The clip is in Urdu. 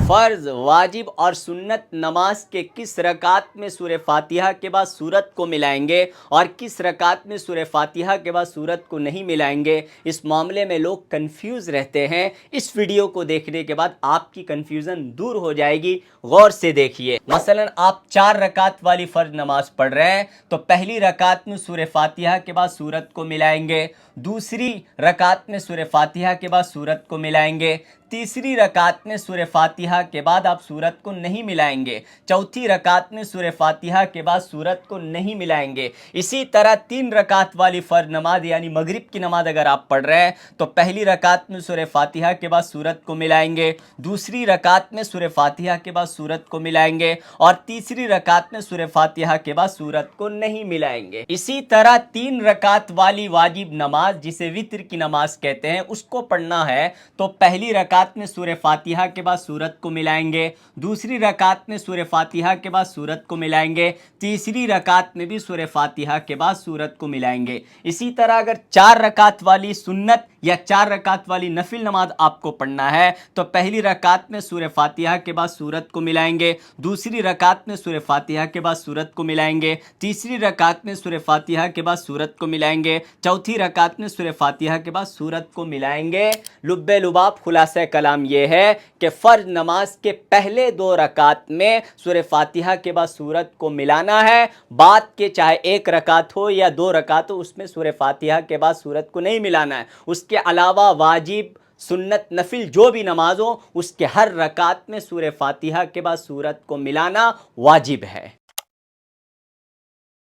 فرض، واجب اور سنت نماز کے کس رکعت میں سورہ فاتحہ کے بعد سورت کو ملائیں گے اور کس رکعت میں سورہ فاتحہ کے بعد سورت کو نہیں ملائیں گے، اس معاملے میں لوگ کنفیوز رہتے ہیں۔ اس ویڈیو کو دیکھنے کے بعد آپ کی کنفیوژن دور ہو جائے گی، غور سے دیکھیے۔ مثلا آپ 4 رکعت والی فرض نماز پڑھ رہے ہیں تو پہلی رکعت میں سورہ فاتحہ کے بعد سورت کو ملائیں گے، دوسری رکعت میں سورہ فاتحہ کے بعد سورت کو ملائیں گے، تیسری رکعت میں سورہ فاتحہ کے بعد آپ سورت کو نہیں ملائیں گے، چوتھی رکعت میں سورہ فاتحہ کے بعد سورت کو نہیں ملائیں گے۔ اسی طرح 3 رکعت والی فرض نماز یعنی مغرب کی نماز اگر آپ پڑھ رہے ہیں تو پہلی رکعت میں سورہ فاتحہ کے بعد سورت کو ملائیں گے، دوسری رکعت میں سورہ فاتحہ کے بعد سورت کو ملائیں گے اور تیسری رکعت میں سورہ فاتحہ کے بعد سورت کو نہیں ملائیں گے۔ اسی طرح 3 رکعت والی واجب نماز جسے وتر کی نماز کہتے ہیں اس کو پڑھنا ہے تو پہلی رکعت میں سورہ فاتحہ کے بعد سورت کو ملائیں گے، دوسری رکعت میں سورہ فاتحہ کے بعد سورت کو ملائیں گے، تیسری رکعت میں بھی سورہ فاتحہ کے بعد سورت کو ملائیں گے۔ اسی طرح اگر 4 رکعت والی سنت یا 4 رکعت والی نفل نماز آپ کو پڑھنا ہے تو پہلی رکعت میں سورہ فاتحہ کے بعد سورت کو ملائیں گے، دوسری رکعت میں سورہ فاتحہ کے بعد سورت کو ملائیں گے، تیسری رکعت میں سورہ فاتحہ کے بعد سورت کو ملائیں گے، چوتھی رکعت میں سورہ فاتحہ کے بعد سورت کو ملائیں گے۔ لب لباب خلاصہ کلام یہ ہے کہ فرض نماز کے پہلے 2 رکعت میں سورہ فاتحہ کے بعد سورت کو ملانا ہے، بعد کے چاہے 1 رکعت ہو یا 2 رکعت ہو اس میں سورہ فاتحہ کے بعد سورت کو نہیں ملانا ہے۔ اس کے علاوہ واجب، سنت، نفل جو بھی نماز ہو اس کے ہر رکعت میں سورہ فاتحہ کے بعد سورت کو ملانا واجب ہے۔